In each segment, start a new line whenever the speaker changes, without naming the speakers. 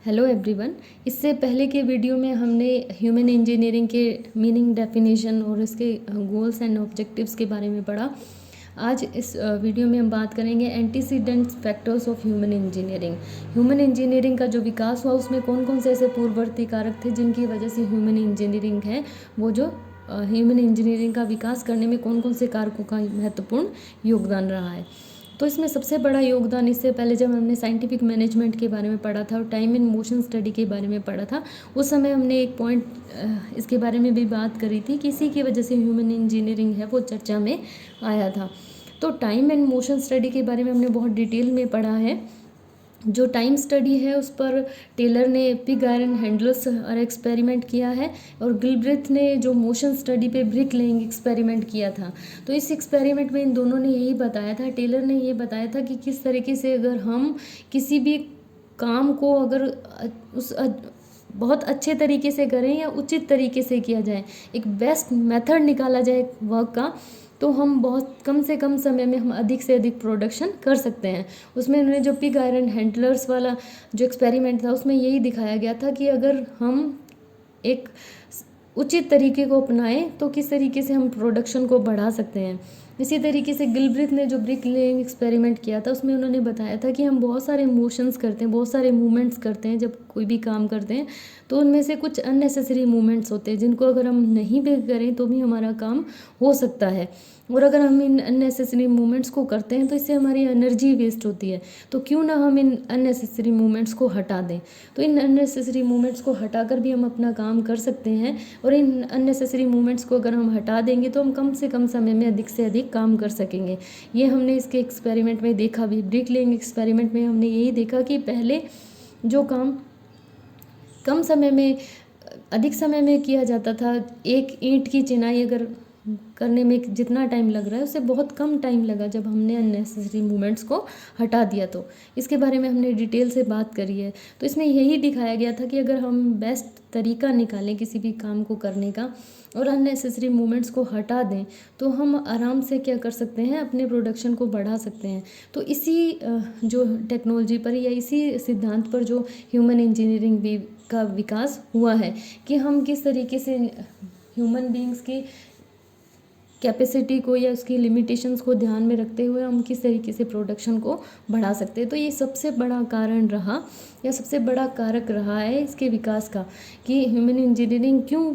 Hello everyone. इससे पहले के वीडियो में हमने ह्यूमन इंजीनियरिंग के मीनिंग, डेफिनेशन और इसके गोल्स एंड ऑब्जेक्टिव्स के बारे में पढ़ा। आज इस वीडियो में हम बात करेंगे antecedents factors of human engineering. Human engineering का जो विकास हुआ उसमें कौन कौन से ऐसे पूर्ववर्ती कारक थे जिनकी वजह से ह्यूमन इंजीनियरिंग है, वो जो ह्यूमन इंजीनियरिंग का विकास करने में कौन कौन से कारकों का महत्वपूर्ण योगदान रहा है। तो इसमें सबसे बड़ा योगदान, इससे पहले जब हमने साइंटिफिक मैनेजमेंट के बारे में पढ़ा था और टाइम एंड मोशन स्टडी के बारे में पढ़ा था, उस समय हमने एक पॉइंट इसके बारे में भी बात करी थी कि इसी की वजह से ह्यूमन इंजीनियरिंग है वो चर्चा में आया था। तो टाइम एंड मोशन स्टडी के बारे में हमने बहुत डिटेल में पढ़ा है। जो टाइम स्टडी है उस पर टेलर ने पिग आयरन हैंडल्स और एक्सपेरिमेंट किया है और गिलब्रेथ ने जो मोशन स्टडी पे ब्रिक लेइंग एक्सपेरिमेंट किया था। तो इस एक्सपेरिमेंट में इन दोनों ने यही बताया था, टेलर ने ये बताया था कि किस तरीके से अगर हम किसी भी काम को अगर उस बहुत अच्छे तरीके से करें या उचित तरीके से किया जाए, एक बेस्ट मेथड निकाला जाए वर्क का, तो हम बहुत कम से कम समय में हम अधिक से अधिक प्रोडक्शन कर सकते हैं। उसमें उन्होंने जो पिग आयरन हैंडलर्स वाला जो एक्सपेरिमेंट था उसमें यही दिखाया गया था कि अगर हम एक उचित तरीके को अपनाएं तो किस तरीके से हम प्रोडक्शन को बढ़ा सकते हैं। इसी तरीके से गिलब्रेथ ने जो ब्रिक लेइंग एक्सपेरिमेंट किया था उसमें उन्होंने बताया था कि हम बहुत सारे मोशंस करते हैं, बहुत सारे मूवमेंट्स करते हैं जब कोई भी काम करते हैं, तो उनमें से कुछ अननेसेसरी मूवमेंट्स होते हैं जिनको अगर हम नहीं भी करें तो भी हमारा काम हो सकता है। और अगर हम इन अननेसेसरी मूवमेंट्स को करते हैं तो इससे हमारी एनर्जी वेस्ट होती है, तो क्यों ना हम इन अननेसेसरी मूवमेंट्स को हटा दें। तो इन अननेसेसरी मूवमेंट्स को हटाकर भी हम अपना काम कर सकते हैं, और इन अननेसेसरी मूवमेंट्स को अगर हम हटा देंगे तो हम कम से कम समय में अधिक से अधिक काम कर सकेंगे। ये हमने इसके एक्सपेरिमेंट में देखा भी। ब्रिक लेइंग एक्सपेरिमेंट में हमने यही देखा कि पहले जो काम कम समय में अधिक समय में किया जाता था, एक ईंट की चिनाई अगर करने में जितना टाइम लग रहा है उससे बहुत कम टाइम लगा जब हमने अननेसेसरी मूवमेंट्स को हटा दिया। तो इसके बारे में हमने डिटेल से बात करी है। तो इसमें यही दिखाया गया था कि अगर हम बेस्ट तरीका निकालें किसी भी काम को करने का और अननेसेसरी मूवमेंट्स को हटा दें तो हम आराम से क्या कर सकते हैं, अपने प्रोडक्शन को बढ़ा सकते हैं। तो इसी जो टेक्नोलॉजी पर या इसी सिद्धांत पर जो ह्यूमन इंजीनियरिंग भी का विकास हुआ है कि हम किस तरीके से ह्यूमन बीइंग्स की कैपेसिटी को या उसकी लिमिटेशंस को ध्यान में रखते हुए हम किस तरीके से प्रोडक्शन को बढ़ा सकते हैं। तो ये सबसे बड़ा कारण रहा या सबसे बड़ा कारक रहा है इसके विकास का कि ह्यूमन इंजीनियरिंग क्यों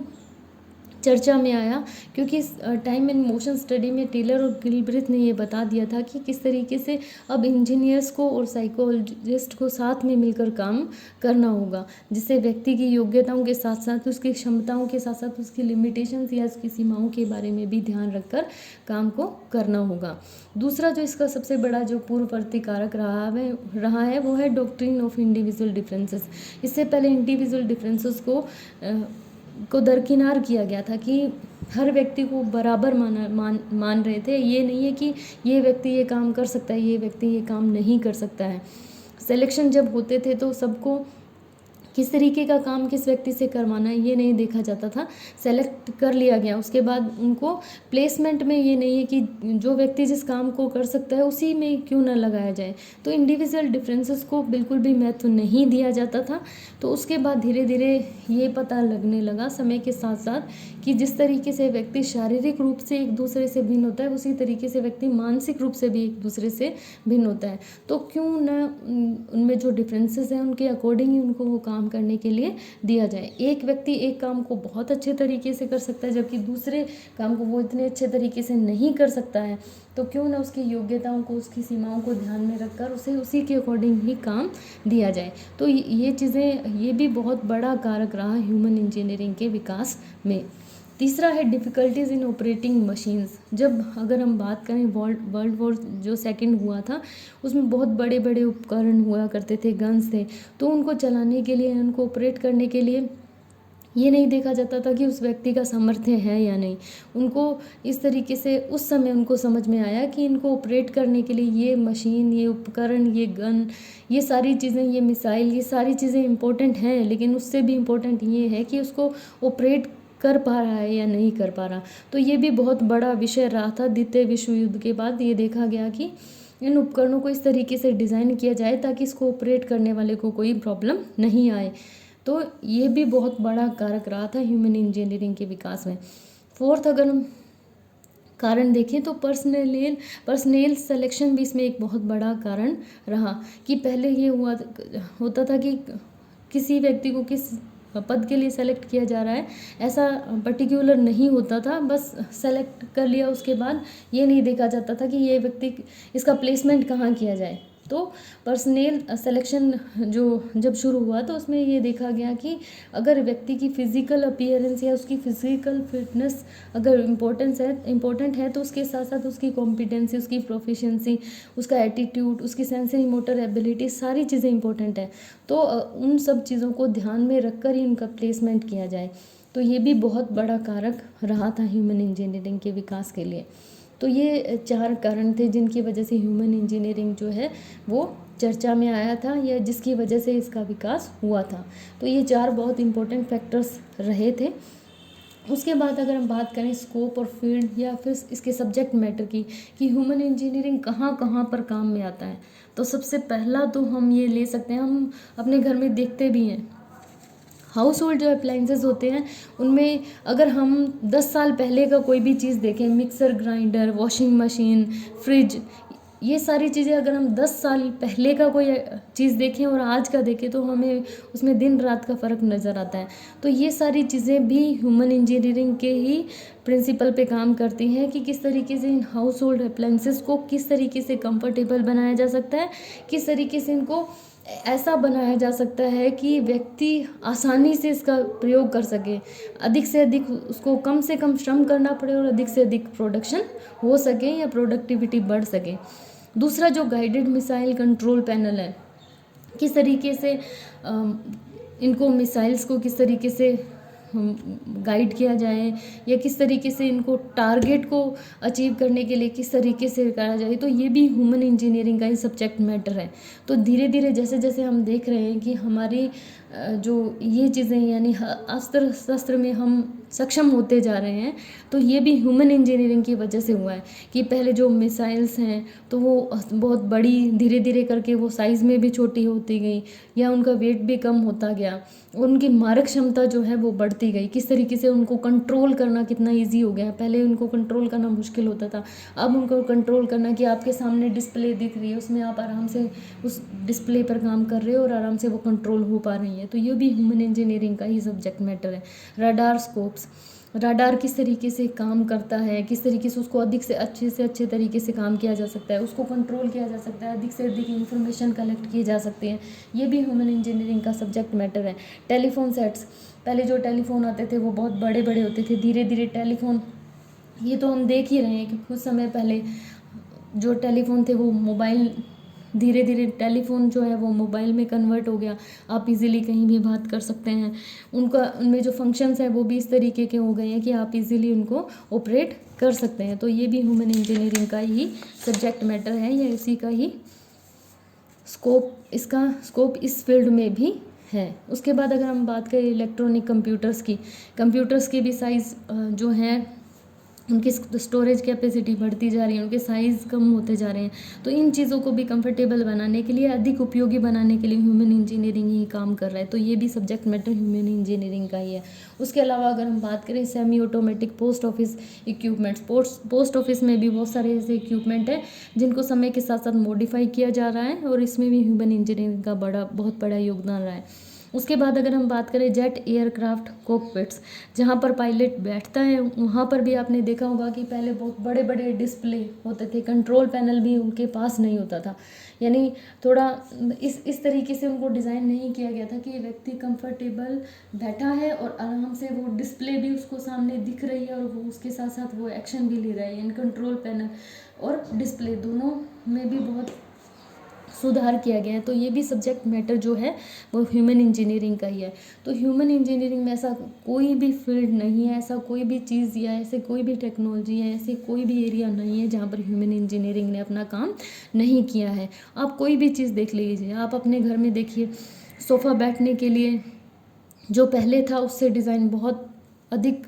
चर्चा में आया, क्योंकि इस टाइम एंड मोशन स्टडी में टेलर और गिलब्रेथ ने ये बता दिया था कि किस तरीके से अब इंजीनियर्स को और साइकोलॉजिस्ट को साथ में मिलकर काम करना होगा, जिससे व्यक्ति की योग्यताओं के साथ साथ उसकी क्षमताओं के साथ साथ उसकी लिमिटेशंस या उसकी सीमाओं के बारे में भी ध्यान रखकर काम को करना होगा। दूसरा जो इसका सबसे बड़ा जो पूर्ववर्ती कारक रहा है वो है डॉक्ट्रिन ऑफ इंडिविजुअल डिफरेंसेस। इससे पहले इंडिविजुअल डिफरेंसेस को दरकिनार किया गया था कि हर व्यक्ति को बराबर मान रहे थे। ये नहीं है कि ये व्यक्ति ये काम कर सकता है, ये व्यक्ति ये काम नहीं कर सकता है। सिलेक्शन जब होते थे तो सबको किस तरीके का काम किस व्यक्ति से करवाना है ये नहीं देखा जाता था, सेलेक्ट कर लिया गया। उसके बाद उनको प्लेसमेंट में ये नहीं है कि जो व्यक्ति जिस काम को कर सकता है उसी में क्यों ना लगाया जाए। तो इंडिविजुअल डिफरेंसेस को बिल्कुल भी महत्व नहीं दिया जाता था। तो उसके बाद धीरे धीरे ये पता लगने लगा समय के साथ साथ कि जिस तरीके से व्यक्ति शारीरिक रूप से एक दूसरे से भिन्न होता है उसी तरीके से व्यक्ति मानसिक रूप से भी एक दूसरे से भिन्न होता है। तो क्यों ना उनमें जो डिफरेंसेस हैं उनके अकॉर्डिंग ही उनको वो काम करने के लिए दिया जाए। एक व्यक्ति एक काम को बहुत अच्छे तरीके से कर सकता है जबकि दूसरे काम को वो इतने अच्छे तरीके से नहीं कर सकता है, तो क्यों ना उसकी योग्यताओं को उसकी सीमाओं को ध्यान में रखकर उसे उसी के अकॉर्डिंग ही काम दिया जाए। तो ये चीज़ें ये भी बहुत बड़ा कारक रहा ह्यूमन इंजीनियरिंग के विकास में। तीसरा है डिफ़िकल्टीज़ इन ऑपरेटिंग मशीन्स। जब अगर हम बात करें वर्ल्ड वॉर जो सेकंड हुआ था उसमें बहुत बड़े बड़े उपकरण हुआ करते थे, गन्स थे, तो उनको चलाने के लिए उनको ऑपरेट करने के लिए ये नहीं देखा जाता था कि उस व्यक्ति का सामर्थ्य है या नहीं। उनको इस तरीके से उस समय उनको समझ में आया कि इनको ऑपरेट करने के लिए ये मशीन, ये उपकरण, ये गन, ये सारी चीज़ें, ये मिसाइल, ये सारी चीज़ें इम्पोर्टेंट हैं, लेकिन उससे भी इम्पोर्टेंट ये है कि उसको ऑपरेट कर पा रहा है या नहीं कर पा रहा। तो ये भी बहुत बड़ा विषय रहा था। द्वितीय विश्व युद्ध के बाद ये देखा गया कि इन उपकरणों को इस तरीके से डिज़ाइन किया जाए ताकि इसको ऑपरेट करने वाले को कोई प्रॉब्लम नहीं आए। तो ये भी बहुत बड़ा कारक रहा था ह्यूमन इंजीनियरिंग के विकास में। फोर्थ अगर हम कारण देखें तो पर्सनल सिलेक्शन भी इसमें एक बहुत बड़ा कारण रहा कि पहले ये होता था कि किसी व्यक्ति को किस पद के लिए सेलेक्ट किया जा रहा है ऐसा पर्टिकुलर नहीं होता था, बस सेलेक्ट कर लिया, उसके बाद ये नहीं देखा जाता था कि ये व्यक्ति इसका प्लेसमेंट कहाँ किया जाए। तो पर्सनल सिलेक्शन जब शुरू हुआ तो उसमें ये देखा गया कि अगर व्यक्ति की फ़िज़िकल अपीयरेंस या उसकी फ़िज़िकल फिटनेस अगर इम्पोर्टेंट है तो उसके साथ साथ उसकी कॉम्पिटेंसी, उसकी प्रोफिशिएंसी, उसका एटीट्यूड, उसकी सेंसरी मोटर एबिलिटी, सारी चीज़ें इंपॉर्टेंट है। तो उन सब चीज़ों को ध्यान में रखकर ही उनका प्लेसमेंट किया जाए। तो ये भी बहुत बड़ा कारक रहा था ह्यूमन इंजीनियरिंग के विकास के लिए। तो ये 4 कारण थे जिनकी वजह से ह्यूमन इंजीनियरिंग जो है वो चर्चा में आया था या जिसकी वजह से इसका विकास हुआ था। तो ये 4 बहुत इम्पोर्टेंट फैक्टर्स रहे थे। उसके बाद अगर हम बात करें स्कोप और फील्ड या फिर इसके सब्जेक्ट मैटर की कि ह्यूमन इंजीनियरिंग कहाँ कहाँ पर काम में आता है, तो सबसे पहला तो हम ये ले सकते हैं, हम अपने घर में देखते भी हैं हाउस होल्ड जो अप्लाइंसेस होते हैं उनमें अगर हम 10 साल पहले का कोई भी चीज़ देखें, mixer grinder, washing machine, fridge, ये सारी चीज़ें अगर हम 10 साल पहले का कोई चीज़ देखें और आज का देखें तो हमें उसमें दिन रात का फ़र्क नज़र आता है। तो ये सारी चीज़ें भी ह्यूमन इंजीनियरिंग के ही प्रिंसिपल पे काम करती हैं कि किस तरीके से इन हाउस होल्ड अप्लाइंसेस को किस तरीके से कंफर्टेबल बनाया जा सकता है, किस तरीके से इनको ऐसा बनाया जा सकता है कि व्यक्ति आसानी से इसका प्रयोग कर सके, अधिक से अधिक उसको कम से कम श्रम करना पड़े और अधिक से अधिक प्रोडक्शन हो सके या प्रोडक्टिविटी बढ़ सके। दूसरा जो गाइडेड मिसाइल कंट्रोल पैनल है, किस तरीके से इनको मिसाइल्स को किस तरीके से गाइड किया जाए या किस तरीके से इनको टारगेट को अचीव करने के लिए किस तरीके से करा जाए, तो ये भी ह्यूमन इंजीनियरिंग का ही सब्जेक्ट मैटर है। तो धीरे धीरे जैसे जैसे हम देख रहे हैं कि हमारी जो ये चीज़ें यानी अस्त्र शस्त्र में हम सक्षम होते जा रहे हैं, तो ये भी ह्यूमन इंजीनियरिंग की वजह से हुआ है कि पहले जो मिसाइल्स हैं तो वो बहुत बड़ी धीरे धीरे करके वो साइज़ में भी छोटी होती गई या उनका वेट भी कम होता गया, उनकी मारक क्षमता जो है वो बढ़ती गई। किस तरीके से उनको कंट्रोल करना कितना ईजी हो गया, पहले उनको कंट्रोल करना मुश्किल होता था, अब उनको कंट्रोल करना कि आपके सामने डिस्प्ले दिख रही है, उसमें आप आराम से उस डिस्प्ले पर काम कर रहे हो और आराम से वो कंट्रोल हो पा रही है। तो ये भी ह्यूमन इंजीनियरिंग का ही सब्जेक्ट मैटर है। रडार स्कोप्स, रडार किस तरीके से काम करता है, किस तरीके से उसको अधिक से अच्छे तरीके से काम किया जा सकता है, उसको कंट्रोल किया जा सकता है, अधिक से अधिक इंफॉर्मेशन कलेक्ट की जा सकती है, ये भी ह्यूमन इंजीनियरिंग का सब्जेक्ट मैटर है। टेलीफोन सेट्स, पहले जो टेलीफोन आते थे वो बहुत बड़े बड़े होते थे, धीरे धीरे टेलीफोन, ये तो हम देख ही रहे हैं कि कुछ समय पहले जो टेलीफोन थे वो मोबाइल, धीरे धीरे टेलीफोन जो है वो मोबाइल में कन्वर्ट हो गया, आप इजीली कहीं भी बात कर सकते हैं। उनमें जो फंक्शंस हैं वो भी इस तरीके के हो गए हैं कि आप इजीली उनको ऑपरेट कर सकते हैं। तो ये भी ह्यूमन इंजीनियरिंग का ही सब्जेक्ट मैटर है या इसी का ही स्कोप, इसका स्कोप इस फील्ड में भी है। उसके बाद अगर हम बात करें इलेक्ट्रॉनिक कंप्यूटर्स की भी साइज़ जो है उनकी स्टोरेज कैपेसिटी बढ़ती जा रही है, उनके साइज़ कम होते जा रहे हैं। तो इन चीज़ों को भी कंफर्टेबल बनाने के लिए, अधिक उपयोगी बनाने के लिए ह्यूमन इंजीनियरिंग ही काम कर रहा है। तो ये भी सब्जेक्ट मैटर ह्यूमन इंजीनियरिंग का ही है। उसके अलावा अगर हम बात करें semi automatic post office equipments, post office में भी बहुत सारे ऐसे इक्विपमेंट हैं जिनको समय के साथ साथ मॉडिफाई किया जा रहा है और इसमें भी ह्यूमन इंजीनियरिंग का बहुत बड़ा योगदान रहा है। उसके बाद अगर हम बात करें जेट एयरक्राफ्ट कॉकपिट्स, जहाँ पर पायलट बैठता है, वहाँ पर भी आपने देखा होगा कि पहले बहुत बड़े बड़े डिस्प्ले होते थे, कंट्रोल पैनल भी उनके पास नहीं होता था, यानी थोड़ा इस तरीके से उनको डिज़ाइन नहीं किया गया था कि व्यक्ति कंफर्टेबल बैठा है और आराम से वो डिस्प्ले भी उसको सामने दिख रही है और वो उसके साथ साथ वो एक्शन भी ले रहा है, यानी कंट्रोल पैनल और डिस्प्ले दोनों में भी बहुत सुधार किया गया है। तो ये भी सब्जेक्ट मैटर जो है वो ह्यूमन इंजीनियरिंग का ही है। तो ह्यूमन इंजीनियरिंग में ऐसा कोई भी फील्ड नहीं है, ऐसा कोई भी चीज़ या ऐसे कोई भी टेक्नोलॉजी है, ऐसे कोई भी एरिया नहीं है जहाँ पर ह्यूमन इंजीनियरिंग ने अपना काम नहीं किया है। आप कोई भी चीज़ देख लीजिए, आप अपने घर में देखिए, सोफ़ा बैठने के लिए जो पहले था उससे डिज़ाइन बहुत अधिक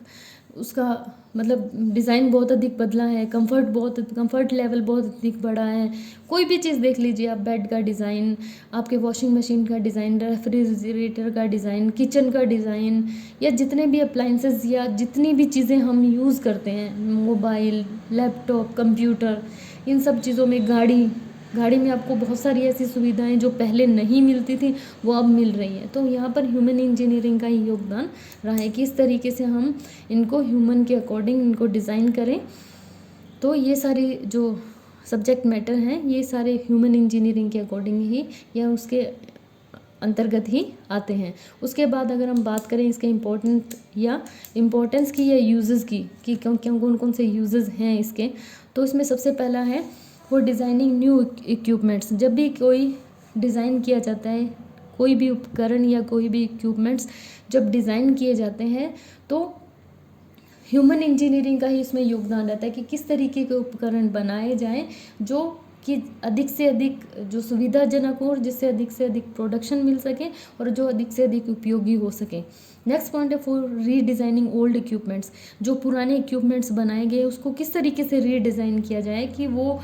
उसका मतलब डिज़ाइन बहुत अधिक बदला है, कंफर्ट लेवल बहुत अधिक बढ़ा है। कोई भी चीज़ देख लीजिए आप, बेड का डिज़ाइन, आपके वॉशिंग मशीन का डिज़ाइन, रेफ्रिजरेटर का डिज़ाइन, किचन का डिज़ाइन, या जितने भी अप्लाइंसेस या जितनी भी चीज़ें हम यूज़ करते हैं, मोबाइल, लैपटॉप, कंप्यूटर, इन सब चीज़ों में, गाड़ी में आपको बहुत सारी ऐसी सुविधाएं जो पहले नहीं मिलती थी वो अब मिल रही हैं। तो यहाँ पर ह्यूमन इंजीनियरिंग का ही योगदान रहा है कि इस तरीके से हम इनको ह्यूमन के अकॉर्डिंग इनको डिज़ाइन करें। तो ये सारी जो सब्जेक्ट मैटर हैं ये सारे ह्यूमन इंजीनियरिंग के अकॉर्डिंग ही या उसके अंतर्गत ही आते हैं। उसके बाद अगर हम बात करें इसके इम्पोर्टेंस की या यूजेस की, कि कौन कौन से यूजेस हैं इसके, तो इसमें सबसे पहला है वो डिज़ाइनिंग न्यू इक्विपमेंट्स। जब भी कोई डिज़ाइन किया जाता है, कोई भी उपकरण या कोई भी इक्विपमेंट्स जब डिज़ाइन किए जाते हैं तो ह्यूमन इंजीनियरिंग का ही इसमें योगदान रहता है कि किस तरीके के उपकरण बनाए जाएं जो कि अधिक से अधिक जो सुविधाजनक हो और जिससे अधिक से अधिक प्रोडक्शन मिल सके और जो अधिक से अधिक उपयोगी हो सके। नेक्स्ट पॉइंट है फॉर रीडिज़ाइनिंग ओल्ड इक्विपमेंट्स। जो पुराने इक्विपमेंट्स बनाए गए उसको किस तरीके से रीडिज़ाइन किया जाए कि वो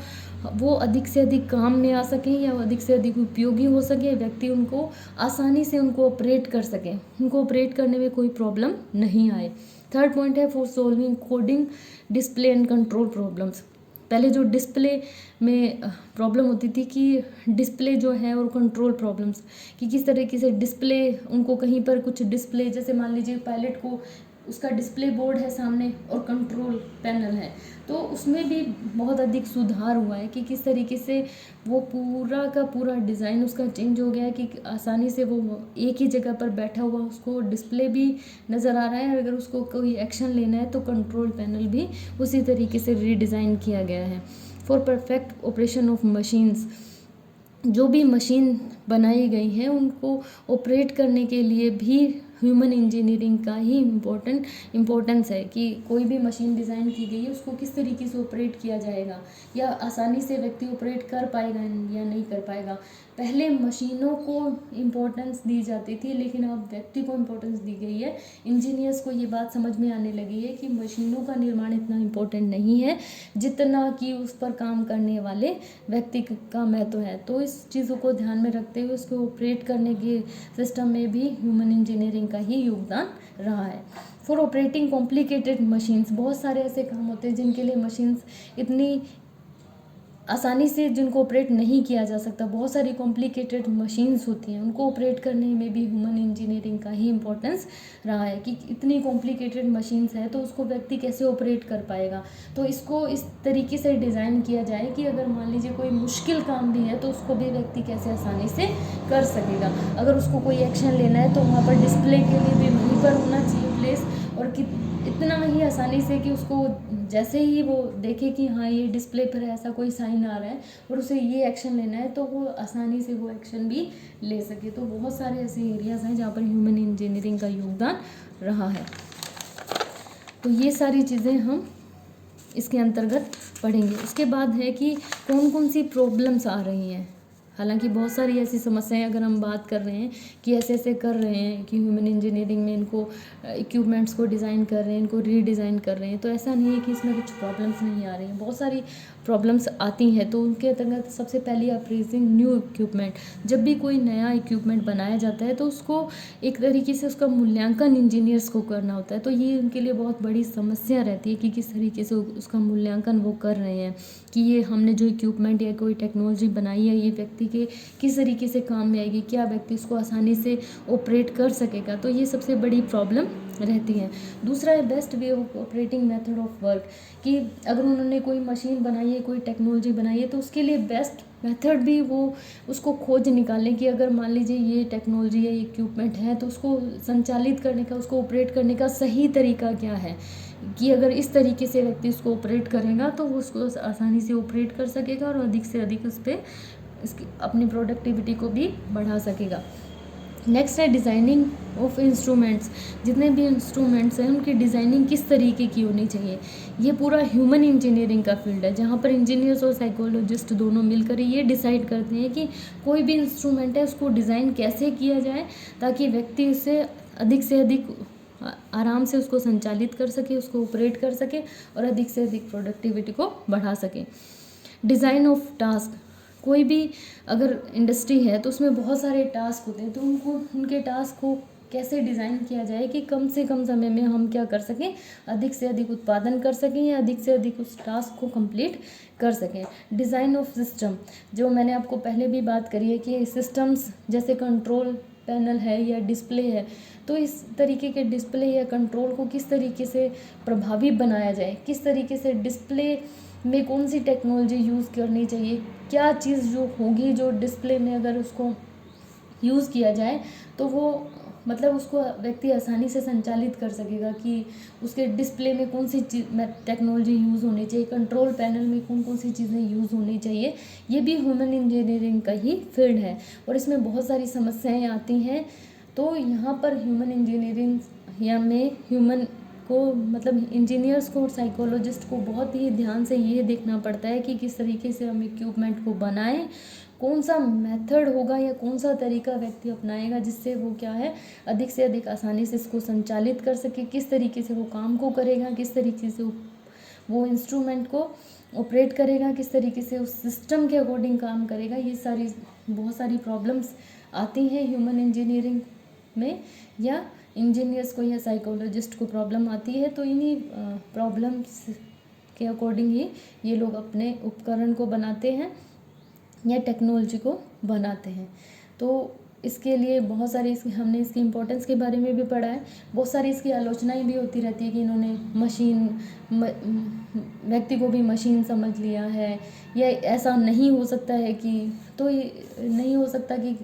अधिक से अधिक काम में आ सकें या अधिक से अधिक उपयोगी हो सके, व्यक्ति उनको आसानी से उनको ऑपरेट कर सकें, उनको ऑपरेट करने में कोई प्रॉब्लम नहीं आए। थर्ड पॉइंट है for solving coding, display and control problems. पहले जो डिस्प्ले में प्रॉब्लम होती थी कि डिस्प्ले जो है और कंट्रोल प्रॉब्लम्स, कि किस तरीके से डिस्प्ले, उनको कहीं पर कुछ डिस्प्ले, जैसे मान लीजिए पायलट को उसका डिस्प्ले बोर्ड है सामने और कंट्रोल पैनल है, तो उसमें भी बहुत अधिक सुधार हुआ है कि किस तरीके से वो पूरा का पूरा डिज़ाइन उसका चेंज हो गया है कि आसानी से वो एक ही जगह पर बैठा हुआ उसको डिस्प्ले भी नज़र आ रहा है, अगर उसको कोई एक्शन लेना है तो कंट्रोल पैनल भी उसी तरीके से रीडिज़ाइन किया गया है। For perfect operation of machines, जो भी मशीन बनाई गई हैं उनको ऑपरेट करने के लिए भी ह्यूमन इंजीनियरिंग का ही इम्पोर्टेंस है कि कोई भी मशीन डिज़ाइन की गई है उसको किस तरीके से ऑपरेट किया जाएगा या आसानी से व्यक्ति ऑपरेट कर पाएगा या नहीं कर पाएगा। पहले मशीनों को इम्पोर्टेंस दी जाती थी लेकिन अब व्यक्ति को इम्पोर्टेंस दी गई है। इंजीनियर्स को ये बात समझ में आने लगी है कि मशीनों का निर्माण इतना इम्पोर्टेंट नहीं है जितना कि उस पर काम करने वाले व्यक्ति का महत्व है। तो इस चीज़ों को ध्यान में रखते हुए उसको ऑपरेट करने के सिस्टम में भी ह्यूमन इंजीनियरिंग का ही योगदान रहा है। फॉर ऑपरेटिंग कॉम्प्लिकेटेड मशीन्स, बहुत सारे ऐसे काम होते हैं जिनके लिए मशीन्स इतनी आसानी से जिनको ऑपरेट नहीं किया जा सकता, बहुत सारी कॉम्प्लिकेटेड मशीन्स होती हैं, उनको ऑपरेट करने में भी ह्यूमन इंजीनियरिंग का ही इम्पोर्टेंस रहा है कि इतनी कॉम्प्लिकेटेड मशीन्स है तो उसको व्यक्ति कैसे ऑपरेट कर पाएगा। तो इसको इस तरीके से डिज़ाइन किया जाए कि अगर मान लीजिए कोई मुश्किल काम भी है तो उसको भी व्यक्ति कैसे आसानी से कर सकेगा। अगर उसको कोई एक्शन लेना है तो वहाँ पर डिस्प्ले के लिए भी वहीं पर होना चाहिए प्लेस, और कि इतना ही आसानी से कि उसको जैसे ही वो देखे कि हाँ ये डिस्प्ले पर ऐसा कोई साइन आ रहा है और उसे ये एक्शन लेना है तो वो आसानी से वो एक्शन भी ले सके। तो बहुत सारे ऐसे एरियाज़ हैं जहाँ पर ह्यूमन इंजीनियरिंग का योगदान रहा है। तो ये सारी चीज़ें हम इसके अंतर्गत पढ़ेंगे। उसके बाद है कि कौन कौन सी प्रॉब्लम्स आ रही हैं। हालांकि बहुत सारी ऐसी समस्याएं अगर हम बात कर रहे हैं कि ऐसे ऐसे कर रहे हैं कि ह्यूमन इंजीनियरिंग में इनको इक्विपमेंट्स को डिज़ाइन कर रहे हैं, इनको रीडिज़ाइन कर रहे हैं, तो ऐसा नहीं है कि इसमें कुछ प्रॉब्लम्स नहीं आ रही हैं, बहुत सारी प्रॉब्लम्स आती हैं। तो उनके अंतर्गत सबसे पहली अप्रेजिंग न्यू इक्विपमेंट। जब भी कोई नया इक्विपमेंट बनाया जाता है तो उसको एक तरीके से उसका मूल्यांकन इंजीनियर्स को करना होता है। तो ये उनके लिए बहुत बड़ी समस्या रहती है कि किस तरीके से उसका मूल्यांकन वो कर रहे हैं कि ये हमने जो इक्विपमेंट या कोई टेक्नोलॉजी बनाई है ये व्यक्ति के किस तरीके से काम में आएगी, क्या व्यक्ति इसको आसानी से ऑपरेट कर सकेगा। तो ये सबसे बड़ी प्रॉब्लम रहती है। दूसरा है best way of operating method of work, कि अगर उन्होंने कोई मशीन बनाई है, कोई टेक्नोलॉजी बनाई है तो उसके लिए बेस्ट मेथड भी वो उसको खोज निकालें कि अगर मान लीजिए ये टेक्नोलॉजी या इक्विपमेंट है तो उसको संचालित करने का, उसको ऑपरेट करने का सही तरीका क्या है, कि अगर इस तरीके से व्यक्ति उसको ऑपरेट करेगा तो वो उसको आसानी से ऑपरेट कर सकेगा और अधिक से अधिक उस पर इसकी अपनी प्रोडक्टिविटी को भी बढ़ा सकेगा। नेक्स्ट है डिज़ाइनिंग ऑफ इंस्ट्रूमेंट्स। जितने भी इंस्ट्रूमेंट्स हैं उनकी डिज़ाइनिंग किस तरीके की होनी चाहिए, ये पूरा ह्यूमन इंजीनियरिंग का फील्ड है जहाँ पर इंजीनियर्स और साइकोलॉजिस्ट दोनों मिलकर ये डिसाइड करते हैं कि कोई भी इंस्ट्रूमेंट है उसको डिज़ाइन कैसे किया जाए ताकि व्यक्ति उससे अधिक आराम से उसको संचालित कर सके, उसको ऑपरेट कर सके और अधिक से अधिक प्रोडक्टिविटी को बढ़ा सके। डिज़ाइन ऑफ टास्क, कोई भी अगर इंडस्ट्री है तो उसमें बहुत सारे टास्क होते हैं, तो उनके टास्क को कैसे डिज़ाइन किया जाए कि कम से कम समय में हम क्या कर सकें, अधिक से अधिक उत्पादन कर सकें या अधिक से अधिक उस टास्क को कंप्लीट कर सकें। डिज़ाइन ऑफ सिस्टम, जो मैंने आपको पहले भी बात करी है कि सिस्टम्स जैसे कंट्रोल पैनल है या डिस्प्ले है, तो इस तरीके के डिस्प्ले या कंट्रोल को किस तरीके से प्रभावी बनाया जाए, किस तरीके से डिस्प्ले में कौन सी टेक्नोलॉजी यूज़ करनी चाहिए, क्या चीज़ जो होगी जो डिस्प्ले में अगर उसको यूज़ किया जाए तो वो मतलब उसको व्यक्ति आसानी से संचालित कर सकेगा कि उसके डिस्प्ले में कौन सी चीज़ टेक्नोलॉजी यूज़ होनी चाहिए, कंट्रोल पैनल में कौन कौन सी चीज़ें यूज़ होनी चाहिए। ये भी ह्यूमन इंजीनियरिंग का ही फील्ड है और इसमें बहुत सारी समस्याएं आती हैं। तो यहाँ पर ह्यूमन इंजीनियरिंग या में ह्यूमन को मतलब इंजीनियर्स को और साइकोलॉजिस्ट को बहुत ही ध्यान से ये देखना पड़ता है कि किस तरीके से हम इक्विपमेंट को बनाएं, कौन सा मेथड होगा या कौन सा तरीका व्यक्ति अपनाएगा जिससे वो क्या है अधिक से अधिक आसानी से इसको संचालित कर सके, किस तरीके से वो काम को करेगा, किस तरीके से वो इंस्ट्रूमेंट को ऑपरेट करेगा, किस तरीके से उस सिस्टम के अकॉर्डिंग काम करेगा। ये सारी बहुत सारी प्रॉब्लम्स आती हैं ह्यूमन इंजीनियरिंग में, या इंजीनियर्स को या साइकोलॉजिस्ट को प्रॉब्लम आती है। तो इन्हीं प्रॉब्लम्स के अकॉर्डिंग ही ये लोग अपने उपकरण को बनाते हैं या टेक्नोलॉजी को बनाते हैं। तो इसके लिए बहुत सारी हमने इसकी इम्पोर्टेंस के बारे में भी पढ़ा है, बहुत सारी इसकी आलोचनाएं भी होती रहती है कि इन्होंने व्यक्ति को भी मशीन समझ लिया है, या ऐसा नहीं हो सकता है कि, तो नहीं हो सकता कि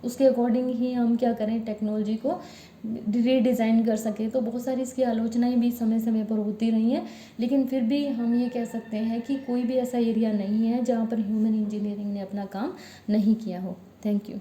उसके अकॉर्डिंग ही हम क्या करें, टेक्नोलॉजी को रीडिज़ाइन कर सकें। तो बहुत सारी इसकी आलोचनाएं भी समय समय पर होती रही हैं, लेकिन फिर भी हम ये कह सकते हैं कि कोई भी ऐसा एरिया नहीं है जहाँ पर ह्यूमन इंजीनियरिंग ने अपना काम नहीं किया हो। Thank you.